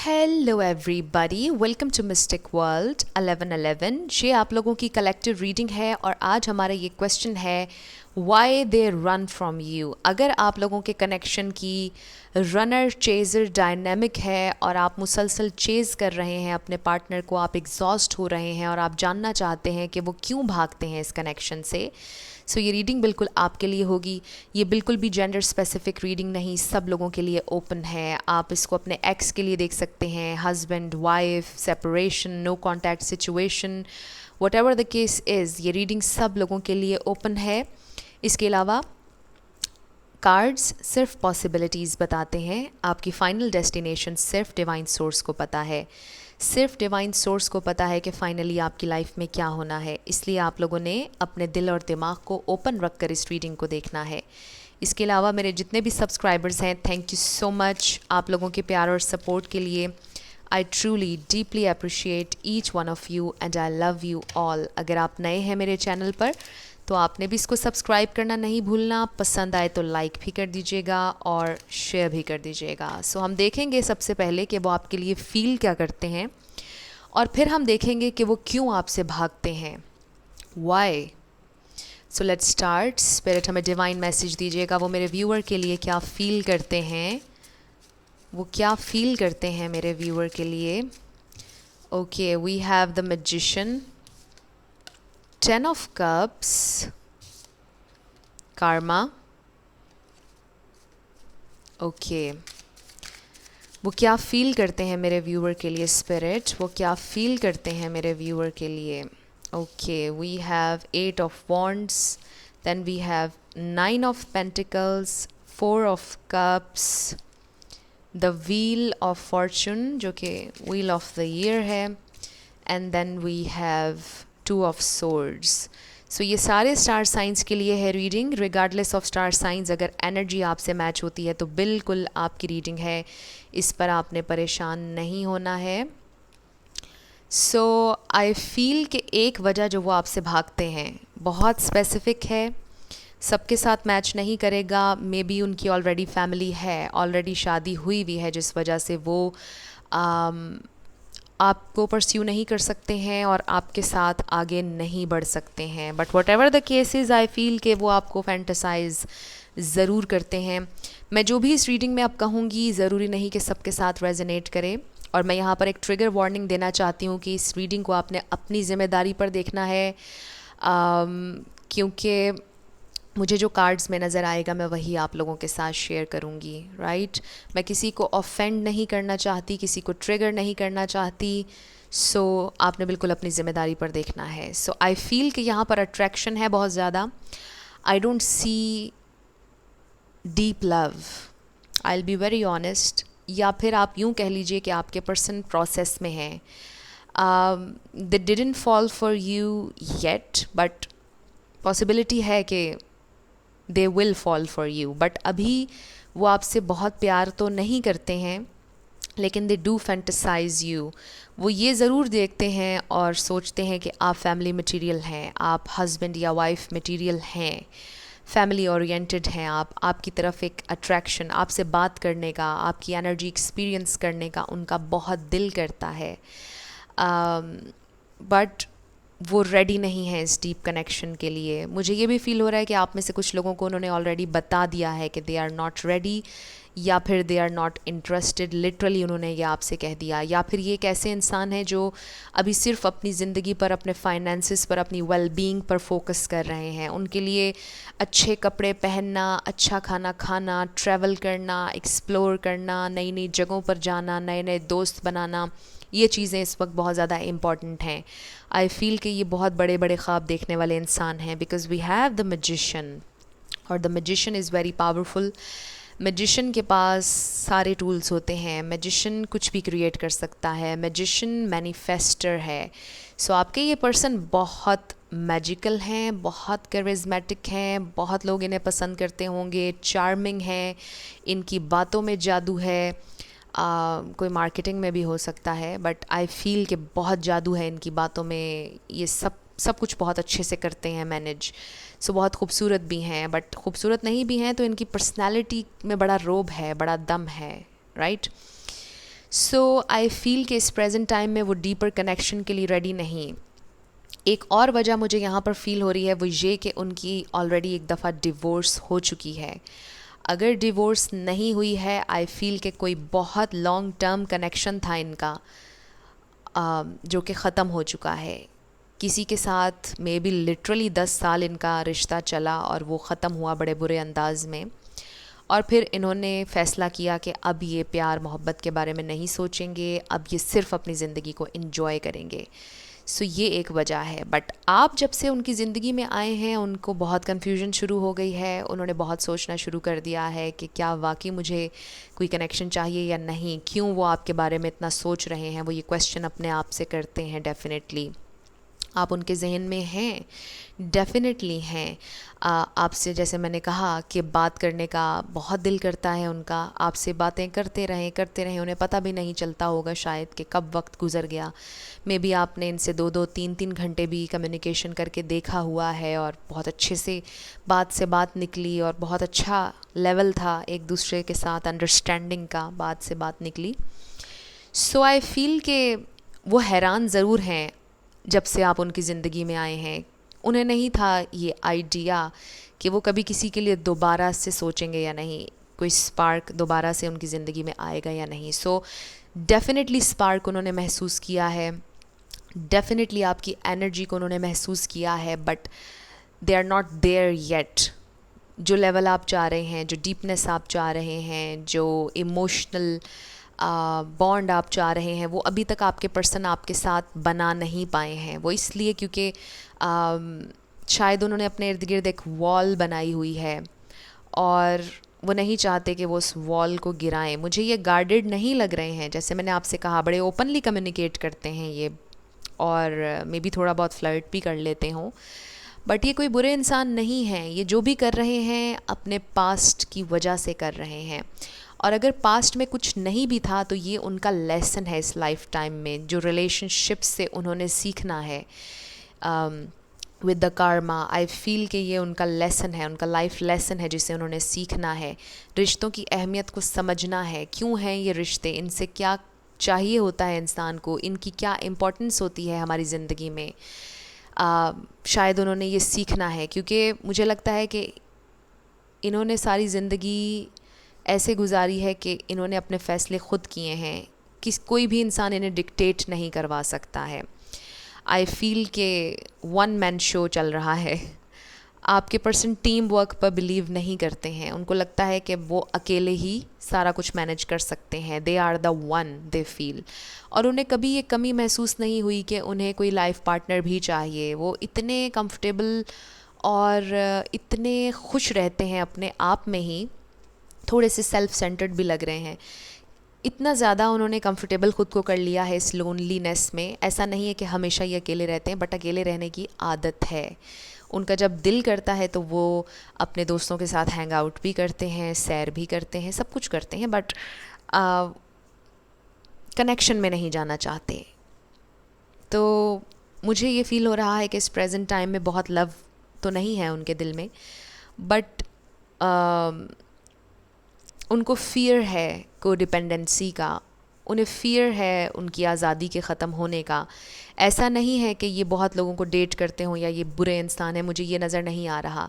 Hello everybody, welcome to mystic world 1111। ये आप लोगों की कलेक्टिव रीडिंग है और आज हमारा ये क्वेश्चन है why they run from you. अगर आप लोगों के कनेक्शन की रनर चेज़र डायनेमिक है और आप मुसलसल चेज़ कर रहे हैं अपने पार्टनर को, आप एग्जॉस्ट हो रहे हैं और आप जानना चाहते हैं कि वो क्यों भागते हैं इस कनेक्शन से, सो ये रीडिंग बिल्कुल आपके लिए होगी। ये बिल्कुल भी जेंडर स्पेसिफिक रीडिंग नहीं, सब लोगों के लिए ओपन है। आप इसको अपने एक्स के लिए देख सकते हैं, husband wife, separation, no contact situation, whatever the case is, ये रीडिंग सब लोगों के लिए ओपन है। इसके अलावा कार्ड्स सिर्फ पॉसिबिलिटीज़ बताते हैं, आपकी फ़ाइनल डेस्टिनेशन सिर्फ डिवाइन सोर्स को पता है। सिर्फ डिवाइन सोर्स को पता है कि फ़ाइनली आपकी लाइफ में क्या होना है, इसलिए आप लोगों ने अपने दिल और दिमाग को ओपन रख कर इस रीडिंग को देखना है। इसके अलावा मेरे जितने भी सब्सक्राइबर्स हैं, थैंक यू सो मच आप लोगों के प्यार और सपोर्ट के लिए। I truly deeply appreciate each one of you and I love you all. अगर आप नए हैं मेरे चैनल पर तो आपने भी इसको सब्सक्राइब करना नहीं भूलना, पसंद आए तो लाइक भी कर दीजिएगा और शेयर भी कर दीजिएगा। सो हम देखेंगे सबसे पहले कि वो आपके लिए फ़ील क्या करते हैं और फिर हम देखेंगे कि वो क्यों आपसे भागते हैं, why. So let's start. Spirit हमें डिवाइन मैसेज दीजिएगा, वो मेरे व्यूअर के लिए क्या फ़ील करते हैं, वो क्या फ़ील करते हैं मेरे व्यूअर के लिए। Okay, we have the magician, 10 of cups, karma. Okay, वो क्या फ़ील करते हैं मेरे व्यूअर के लिए स्पिरिट, वो क्या फ़ील करते हैं मेरे व्यूअर के लिए। Okay, we have 8 of wands, then we have 9 of pentacles, 4 of cups, the wheel of fortune जो कि wheel of the year है, and then we have 2 of swords. सो ये सारे स्टार साइंस के लिए है reading. Regardless of star signs, अगर energy आपसे मैच होती है तो बिल्कुल आपकी रीडिंग है, इस पर आपने परेशान नहीं होना है। सो आई फील कि एक वजह जो वो आपसे भागते हैं बहुत स्पेसिफिक है, सबके साथ मैच नहीं करेगा। मे बी उनकी ऑलरेडी फैमिली है, ऑलरेडी शादी हुई भी है, जिस वजह से वो आपको परस्यू नहीं कर सकते हैं और आपके साथ आगे नहीं बढ़ सकते हैं। But what ever the cases, I feel कि वो आपको फैंटसाइज ज़रूर करते हैं। मैं जो भी इस रीडिंग में अब कहूँगी ज़रूरी नहीं कि सबके साथ रेजोनेट करे, और मैं यहाँ पर एक ट्रिगर वार्निंग देना चाहती हूँ कि इस रीडिंग को आपने अपनी ज़िम्मेदारी पर देखना है, क्योंकि मुझे जो कार्ड्स में नज़र आएगा मैं वही आप लोगों के साथ शेयर करूँगी, राइट। मैं किसी को ऑफेंड नहीं करना चाहती, किसी को ट्रिगर नहीं करना चाहती। सो आपने बिल्कुल अपनी ज़िम्मेदारी पर देखना है। सो आई फील कि यहाँ पर अट्रैक्शन है बहुत ज़्यादा। I don't see deep love, I will be very honest. या फिर आप यूँ कह लीजिए कि आपके पर्सन प्रोसेस में हैं, they didn't fall for you yet, but possibility है कि they will fall for you. But अभी वो आपसे बहुत प्यार तो नहीं करते हैं, लेकिन दे डू फैंटसाइज यू। वो ये ज़रूर देखते हैं और सोचते हैं कि आप फैमिली मटेरियल हैं, आप हस्बैंड या वाइफ मटेरियल हैं, फैमिली ओरिएंटेड हैं आप। आपकी तरफ एक अट्रैक्शन, आपसे बात करने का, आपकी एनर्जी एक्सपीरियंस करने का उनका बहुत दिल करता है, बट वो रेडी नहीं है इस डीप कनेक्शन के लिए। मुझे ये भी फील हो रहा है कि आप में से कुछ लोगों को उन्होंने ऑलरेडी बता दिया है कि दे आर नॉट रेडी, या फिर they are not interested, literally उन्होंने ये आपसे कह दिया। या फिर ये एक ऐसे इंसान हैं जो अभी सिर्फ अपनी ज़िंदगी पर, अपने फाइनेंसिस पर, अपनी वेल बीइंग पर फोकस कर रहे हैं। उनके लिए अच्छे कपड़े पहनना, अच्छा खाना खाना, ट्रैवल करना, एक्सप्लोर करना, नई नई जगहों पर जाना, नए नए दोस्त बनाना, ये चीज़ें इस वक्त बहुत ज़्यादा इम्पॉर्टेंट हैं। आई फील कि ये बहुत बड़े बड़े ख्वाब देखने वाले इंसान हैं, because we have the magician, और the magician is very powerful. Magician के पास सारे टूल्स होते हैं, मैजिशियन कुछ भी क्रिएट कर सकता है, मैजिशियन मैनिफेस्टर है। सो आपके ये पर्सन बहुत मैजिकल हैं, बहुत करिज्मेटिक हैं, बहुत लोग इन्हें पसंद करते होंगे, चार्मिंग हैं, इनकी बातों में जादू है। कोई मार्केटिंग में भी हो सकता है, बट आई फील कि बहुत जादू है इनकी बातों में। ये सब कुछ बहुत अच्छे से करते हैं मैनेज। सो बहुत खूबसूरत भी हैं, बट खूबसूरत नहीं भी हैं तो इनकी पर्सनालिटी में बड़ा रोब है, बड़ा दम है, राइट। सो आई फील कि इस प्रेजेंट टाइम में वो डीपर कनेक्शन के लिए रेडी नहीं। एक और वजह मुझे यहाँ पर फील हो रही है वो ये कि उनकी ऑलरेडी एक दफ़ा डिवोर्स हो चुकी है। अगर डिवोर्स नहीं हुई है, आई फील कि कोई बहुत लॉन्ग टर्म कनेक्शन था इनका, जो कि ख़त्म हो चुका है। किसी के साथ मे बी लिटरली 10 साल इनका रिश्ता चला और वो ख़त्म हुआ बड़े बुरे अंदाज में, और फिर इन्होंने फ़ैसला किया कि अब ये प्यार मोहब्बत के बारे में नहीं सोचेंगे, अब ये सिर्फ़ अपनी ज़िंदगी को इन्जॉय करेंगे। सो ये एक वजह है। बट आप जब से उनकी ज़िंदगी में आए हैं उनको बहुत कन्फ्यूजन शुरू हो गई है, उन्होंने बहुत सोचना शुरू कर दिया है कि क्या वाकई मुझे कोई कनेक्शन चाहिए या नहीं, क्यों वो आपके बारे में इतना सोच रहे हैं, वो ये क्वेश्चन अपने आप से करते हैं। डेफिनेटली आप उनके जहन में हैं, डेफिनेटली हैं। आपसे जैसे मैंने कहा कि बात करने का बहुत दिल करता है उनका, आपसे बातें करते रहें, उन्हें पता भी नहीं चलता होगा शायद कि कब वक्त गुजर गया। मे बी आपने इनसे 2-2 3-3 घंटे भी कम्युनिकेशन करके देखा हुआ है और बहुत अच्छे से बात निकली और बहुत अच्छा लेवल था एक दूसरे के साथ अंडरस्टैंडिंग का, बात से बात निकली। सो आई फील कि वो हैरान ज़रूर हैं जब से आप उनकी ज़िंदगी में आए हैं। उन्हें नहीं था ये आइडिया कि वो कभी किसी के लिए दोबारा से सोचेंगे या नहीं, कोई स्पार्क दोबारा से उनकी ज़िंदगी में आएगा या नहीं। सो डेफिनेटली स्पार्क उन्होंने महसूस किया है, डेफिनेटली आपकी एनर्जी को उन्होंने महसूस किया है, but they are not there yet. जो लेवल आप चाह रहे हैं, जो डीपनेस आप चाह रहे हैं, जो इमोशनल बॉन्ड आप चाह रहे हैं, वो अभी तक आपके पर्सन आपके साथ बना नहीं पाए हैं। वो इसलिए क्योंकि शायद उन्होंने अपने इर्द गिर्द एक वॉल बनाई हुई है और वो नहीं चाहते कि वो उस वॉल को गिराएं। मुझे ये गार्डेड नहीं लग रहे हैं, जैसे मैंने आपसे कहा बड़े ओपनली कम्युनिकेट करते हैं ये, और मे बी थोड़ा बहुत फ्लर्ट भी कर लेते हों, बट ये कोई बुरे इंसान नहीं हैं। ये जो भी कर रहे हैं अपने पास्ट की वजह से कर रहे हैं, और अगर पास्ट में कुछ नहीं भी था तो ये उनका लेसन है इस लाइफ टाइम में, जो रिलेशनशिप से उन्होंने सीखना है with the Karma. I feel कि ये उनका लेसन है, उनका लाइफ लेसन है जिसे उन्होंने सीखना है। रिश्तों की अहमियत को समझना है, क्यों हैं ये रिश्ते, इनसे क्या चाहिए होता है इंसान को, इनकी क्या इम्पोर्टेंस होती है हमारी ज़िंदगी में। शायद उन्होंने ये सीखना है, क्योंकि मुझे लगता है कि इन्होंने सारी ज़िंदगी ऐसे गुजारी है कि इन्होंने अपने फ़ैसले ख़ुद किए हैं, कोई भी इंसान इन्हें डिक्टेट नहीं करवा सकता है। आई फील के वन मैन शो चल रहा है। आपके पर्सन टीम वर्क पर बिलीव नहीं करते हैं, उनको लगता है कि वो अकेले ही सारा कुछ मैनेज कर सकते हैं, they are the one they feel. और उन्हें कभी ये कमी महसूस नहीं हुई कि उन्हें कोई लाइफ पार्टनर भी चाहिए। वो इतने कंफर्टेबल और इतने खुश रहते हैं अपने आप में ही, थोड़े से सेल्फ सेंटर्ड भी लग रहे हैं। इतना ज़्यादा उन्होंने कंफर्टेबल ख़ुद को कर लिया है इस लोनलीनेस में। ऐसा नहीं है कि हमेशा ये अकेले रहते हैं, बट अकेले रहने की आदत है उनका। जब दिल करता है तो वो अपने दोस्तों के साथ हैंग आउट भी करते हैं, सैर भी करते हैं, सब कुछ करते हैं, बट कनेक्शन में नहीं जाना चाहते। तो मुझे ये फ़ील हो रहा है कि इस प्रेजेंट टाइम में बहुत लव तो नहीं है उनके दिल में, बट उनको फ़ियर है कोडिपेंडेंसी का, उन्हें फ़ियर है उनकी आज़ादी के ख़त्म होने का। ऐसा नहीं है कि ये बहुत लोगों को डेट करते हों या ये बुरे इंसान हैं, मुझे ये नज़र नहीं आ रहा।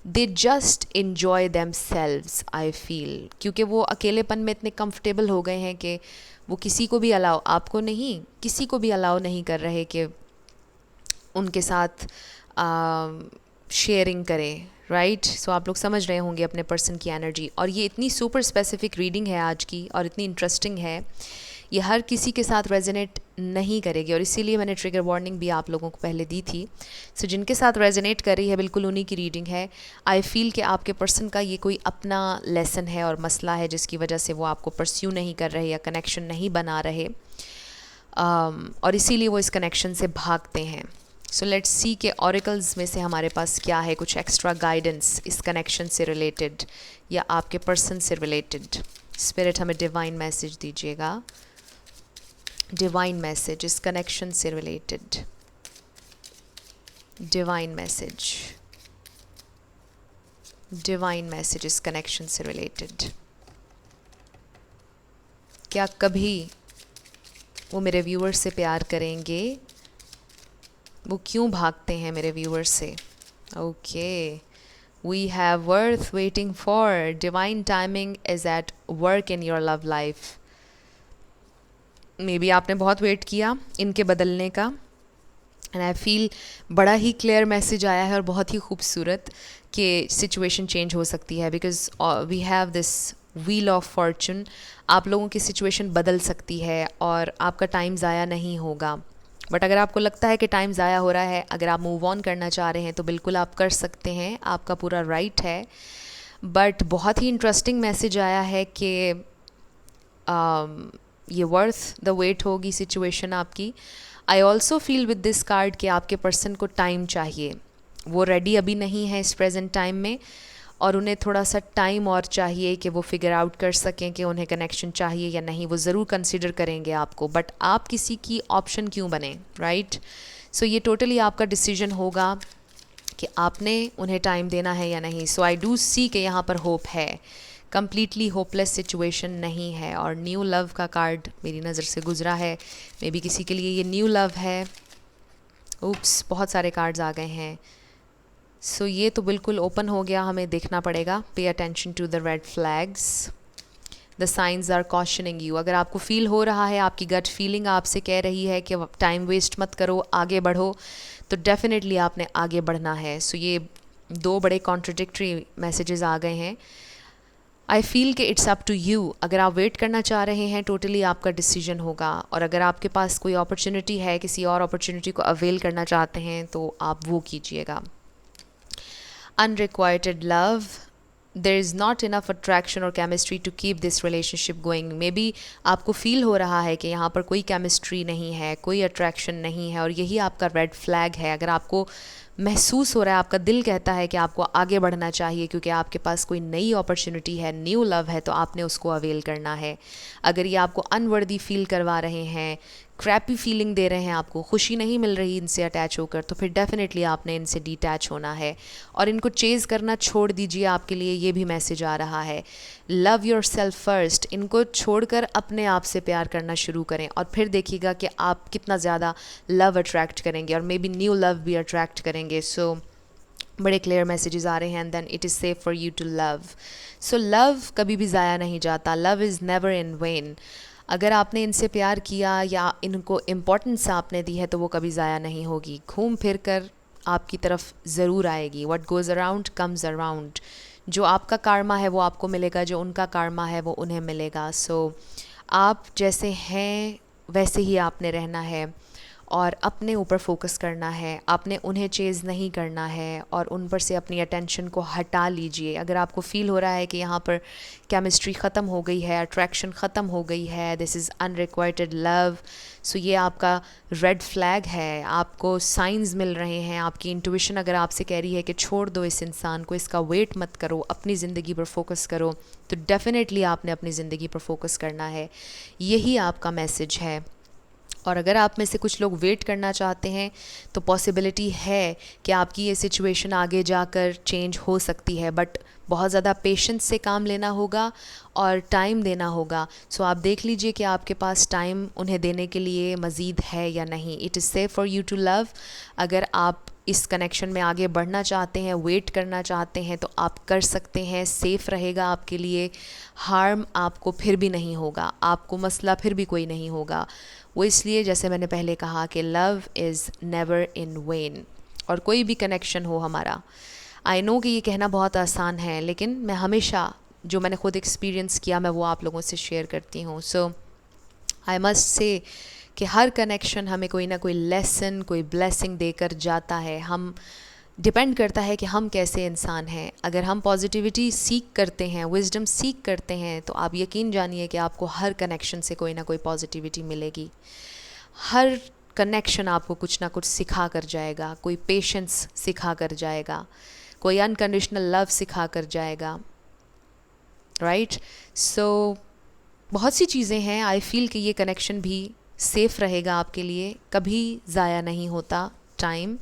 They just enjoy them selves I feel, क्योंकि वो अकेलेपन में इतने कंफर्टेबल हो गए हैं कि वो किसी को भी अलाउ, आपको नहीं किसी को भी अलाउ नहीं कर रहे कि उनके साथ शेयरिंग करें, राइट। सो आप लोग समझ रहे होंगे अपने पर्सन की एनर्जी। और ये इतनी सुपर स्पेसिफिक रीडिंग है आज की और इतनी इंटरेस्टिंग है, ये हर किसी के साथ रेजोनेट नहीं करेगी, और इसीलिए मैंने ट्रिगर वार्निंग भी आप लोगों को पहले दी थी। सो जिनके साथ रेजोनेट कर रही है बिल्कुल उन्हीं की रीडिंग है। आई फील कि आपके पर्सन का ये कोई अपना लेसन है और मसला है जिसकी वजह से वो आपको परस्यू नहीं कर रहे या कनेक्शन नहीं बना रहे, और इसीलिए वो इस कनेक्शन से भागते हैं। सो लेट्स सी के ऑरिकल्स में से हमारे पास क्या है, कुछ एक्स्ट्रा गाइडेंस इस कनेक्शन से रिलेटेड या आपके पर्सन से रिलेटेड। स्पिरिट हमें डिवाइन मैसेज दीजिएगा, डिवाइन मैसेज इस कनेक्शन से related, divine message, divine message इस कनेक्शन से रिलेटेड। क्या कभी वो मेरे व्यूअर्स से प्यार करेंगे, वो क्यों भागते हैं मेरे व्यूअर्स से। Okay, we have worth waiting for, divine timing is at work in your love life. Maybe आपने बहुत वेट किया इनके बदलने का, एंड आई फील बड़ा ही क्लियर मैसेज आया है और बहुत ही खूबसूरत कि सिचुएशन चेंज हो सकती है, because we have this wheel of fortune. आप लोगों की सिचुएशन बदल सकती है और आपका टाइम ज़ाया नहीं होगा। बट अगर आपको लगता है कि टाइम ज़ाया हो रहा है, अगर आप मूव ऑन करना चाह रहे हैं तो बिल्कुल आप कर सकते हैं, आपका पूरा राइट है। बट बहुत ही इंटरेस्टिंग मैसेज आया है कि ये वर्थ द वेट होगी सिचुएशन आपकी। I also feel with this card कि आपके पर्सन को टाइम चाहिए, वो रेडी अभी नहीं है इस प्रेजेंट टाइम में, और उन्हें थोड़ा सा टाइम और चाहिए कि वो फिगर आउट कर सकें कि उन्हें कनेक्शन चाहिए या नहीं। वो ज़रूर कंसिडर करेंगे आपको, बट आप किसी की ऑप्शन क्यों बने, राइट। सो ये टोटली आपका डिसीजन होगा कि आपने उन्हें टाइम देना है या नहीं। सो आई डू सी कि यहाँ पर होप है, कम्प्लीटली होपलेस सिचुएशन नहीं है। और न्यू लव का कार्ड मेरी नज़र से गुजरा है, मे बी किसी के लिए ये न्यू लव है। उप्स, बहुत सारे कार्ड्स आ गए हैं। सो ये तो बिल्कुल ओपन हो गया, हमें देखना पड़ेगा। Pay attention to the red flags, the signs are cautioning you. अगर आपको फील हो रहा है, आपकी गट फीलिंग आपसे कह रही है कि टाइम वेस्ट मत करो, आगे बढ़ो, तो डेफिनेटली आपने आगे बढ़ना है। सो ये दो बड़े कॉन्ट्रडिक्टरी मैसेजेस आ गए हैं। आई फील कि इट्स अप टू यू। अगर आप वेट करना चाह रहे हैं, टोटली आपका डिसीजन होगा, और अगर आपके पास कोई अपॉर्चुनिटी है, किसी और अपॉर्चुनिटी को अवेल करना चाहते हैं, तो आप वो कीजिएगा। Unrequited love, there is not enough attraction or chemistry to keep this relationship going. May be आपको फील हो रहा है कि यहाँ पर कोई केमिस्ट्री नहीं है, कोई अट्रैक्शन नहीं है, और यही आपका रेड फ्लैग है। अगर आपको महसूस हो रहा है, आपका दिल कहता है कि आपको आगे बढ़ना चाहिए क्योंकि आपके पास कोई नई अपॉर्चुनिटी है, न्यू लव है, तो आपने उसको अवेल करना है। अगर ये आपको अनवर्दी फील करवा रहे हैं, क्रैपी फीलिंग दे रहे हैं, आपको खुशी नहीं मिल रही इनसे अटैच होकर, तो फिर डेफिनेटली आपने इनसे डिटैच होना है और इनको चेज़ करना छोड़ दीजिए। आपके लिए ये भी मैसेज आ रहा है, लव योर सेल्फ फर्स्ट। इनको छोड़कर अपने आप से प्यार करना शुरू करें और फिर देखिएगा कि आप कितना ज़्यादा लव अट्रैक्ट करेंगे और मे बी न्यू लव भी अट्रैक्ट करेंगे। सो बड़े क्लियर मैसेजेस आ रहे हैं, and then it is safe for you to love. So love कभी भी ज़ाया नहीं जाता, love is never in vain. अगर आपने इनसे प्यार किया या इनको इम्पोर्टेंस आपने दी है, तो वो कभी ज़ाया नहीं होगी, घूम फिर कर आपकी तरफ ज़रूर आएगी। What goes around comes around. जो आपका कार्मा है वो आपको मिलेगा, जो उनका कार्मा है वो उन्हें मिलेगा। सो आप जैसे हैं वैसे ही आपने रहना है और अपने ऊपर फोकस करना है। आपने उन्हें चेज़ नहीं करना है और उन पर से अपनी अटेंशन को हटा लीजिए। अगर आपको फ़ील हो रहा है कि यहाँ पर केमिस्ट्री ख़त्म हो गई है, अट्रैक्शन ख़त्म हो गई है, दिस इज़ अनरिक्वाइटेड लव, सो ये आपका रेड फ्लैग है। आपको साइंस मिल रहे हैं, आपकी इंट्यूशन अगर आपसे कह रही है कि छोड़ दो इस इंसान को, इसका वेट मत करो, अपनी ज़िंदगी पर फोकस करो, तो डेफ़िनेटली आपने अपनी ज़िंदगी पर फोकस करना है। यही आपका मैसेज है। और अगर आप में से कुछ लोग वेट करना चाहते हैं, तो पॉसिबिलिटी है कि आपकी ये सिचुएशन आगे जाकर चेंज हो सकती है, बट बहुत ज़्यादा पेशेंस से काम लेना होगा और टाइम देना होगा। सो आप देख लीजिए कि आपके पास टाइम उन्हें देने के लिए मज़ीद है या नहीं। It is safe for you to love. अगर आप इस कनेक्शन में आगे बढ़ना चाहते हैं, वेट करना चाहते हैं, तो आप कर सकते हैं, सेफ़ रहेगा आपके लिए, हार्म आपको फिर भी नहीं होगा, आपको मसला फिर भी कोई नहीं होगा। वो इसलिए, जैसे मैंने पहले कहा, कि love is never in when. और कोई भी कनेक्शन हो हमारा, आई नो कि ये कहना बहुत आसान है, लेकिन मैं हमेशा जो मैंने खुद एक्सपीरियंस किया, मैं वो आप लोगों से शेयर करती हूँ। सो आई मस्ट से कि हर कनेक्शन हमें कोई ना कोई लेसन, कोई ब्लेसिंग देकर जाता है। हम डिपेंड करता है कि हम कैसे इंसान हैं। अगर हम पॉजिटिविटी सीख करते हैं, विजडम सीख करते हैं, तो आप यकीन जानिए कि आपको हर कनेक्शन से कोई ना कोई पॉजिटिविटी मिलेगी। हर कनेक्शन आपको कुछ ना कुछ सिखा कर जाएगा। कोई पेशेंस सिखा कर जाएगा, कोई अनकंडीशनल लव सिखा कर जाएगा, राइट। सो बहुत सी चीज़ें हैं। आई फील कि ये कनेक्शन भी सेफ़ रहेगा आपके लिए, कभी ज़ाया नहीं होता टाइम।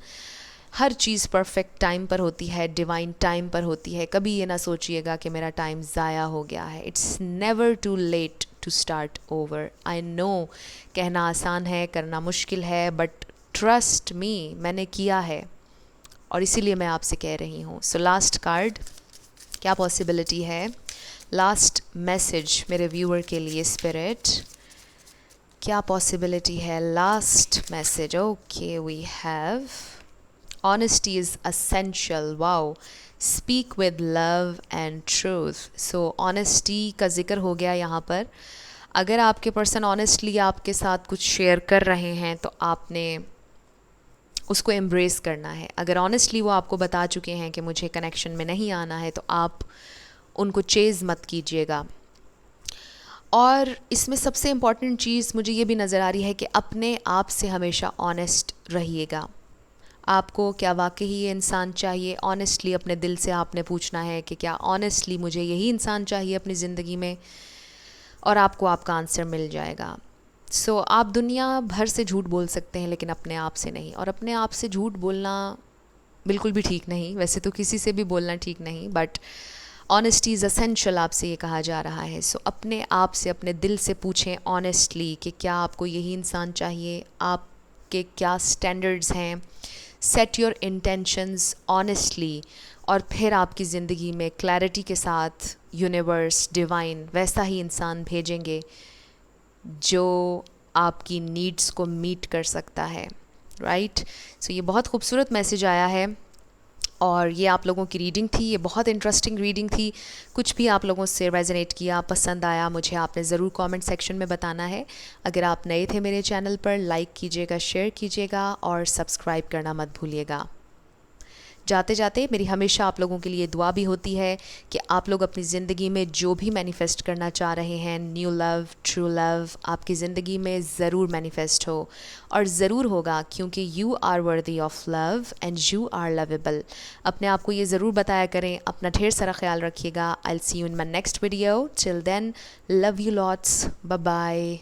हर चीज़ परफेक्ट टाइम पर होती है, डिवाइन टाइम पर होती है। कभी ये ना सोचिएगा कि मेरा टाइम ज़ाया हो गया है। It's never too late to start over. I know कहना आसान है, करना मुश्किल है, बट ट्रस्ट मी, मैंने किया है और इसीलिए मैं आपसे कह रही हूँ। सो लास्ट कार्ड, क्या पॉसिबिलिटी है? लास्ट मैसेज मेरे व्यूअर के लिए स्पिरिट, क्या पॉसिबिलिटी है? Last message, okay we have honesty is essential. wow, speak with love and truth. so honesty का जिक्र हो गया यहाँ पर। अगर आपके पर्सन ऑनेस्टली आपके साथ कुछ शेयर कर रहे हैं तो आपने उसको एम्ब्रेस करना है। अगर ऑनेस्टली वो आपको बता चुके हैं कि मुझे कनेक्शन में नहीं आना है तो आप उनको चेज़ मत कीजिएगा। और इसमें सबसे इम्पॉर्टेंट चीज़ मुझे ये भी नज़र आ रही है कि अपने आप से हमेशा ऑनेस्ट रहिएगा। आपको क्या वाकई ये इंसान चाहिए? ऑनेस्टली अपने दिल से आपने पूछना है कि क्या ऑनेस्टली मुझे यही इंसान चाहिए अपनी ज़िंदगी में, और आपको आपका आंसर मिल जाएगा। सो आप दुनिया भर से झूठ बोल सकते हैं लेकिन अपने आप से नहीं। और अपने आप से झूठ बोलना बिल्कुल भी ठीक नहीं, वैसे तो किसी से भी बोलना ठीक नहीं, बट ऑनेस्टी इज़ असेंशियल आपसे ये कहा जा रहा है। सो अपने आप से, अपने दिल से पूछें ऑनेस्टली कि क्या आपको यही इंसान चाहिए, आपके क्या स्टैंडर्ड्स हैं। सेट योर इंटेंशंस ऑनेस्टली, और फिर आपकी ज़िंदगी में क्लैरिटी के साथ यूनिवर्स, डिवाइन वैसा ही इंसान भेजेंगे जो आपकी नीड्स को मीट कर सकता है। राइट? सो ये बहुत खूबसूरत मैसेज आया है और ये आप लोगों की रीडिंग थी। ये बहुत इंटरेस्टिंग रीडिंग थी। कुछ भी आप लोगों से रेजोनेट किया, पसंद आया, मुझे आपने ज़रूर कमेंट सेक्शन में बताना है। अगर आप नए थे मेरे चैनल पर, लाइक कीजिएगा, शेयर कीजिएगा और सब्सक्राइब करना मत भूलिएगा। जाते जाते मेरी हमेशा आप लोगों के लिए दुआ भी होती है कि आप लोग अपनी ज़िंदगी में जो भी मैनिफेस्ट करना चाह रहे हैं, न्यू लव, ट्रू लव, आपकी ज़िंदगी में ज़रूर मैनिफेस्ट हो, और ज़रूर होगा, क्योंकि you are worthy of love and you are lovable. अपने आप को ये ज़रूर बताया करें। अपना ढेर सारा ख्याल रखिएगा। I will see you in my next video. Till then, love you lots, bye bye.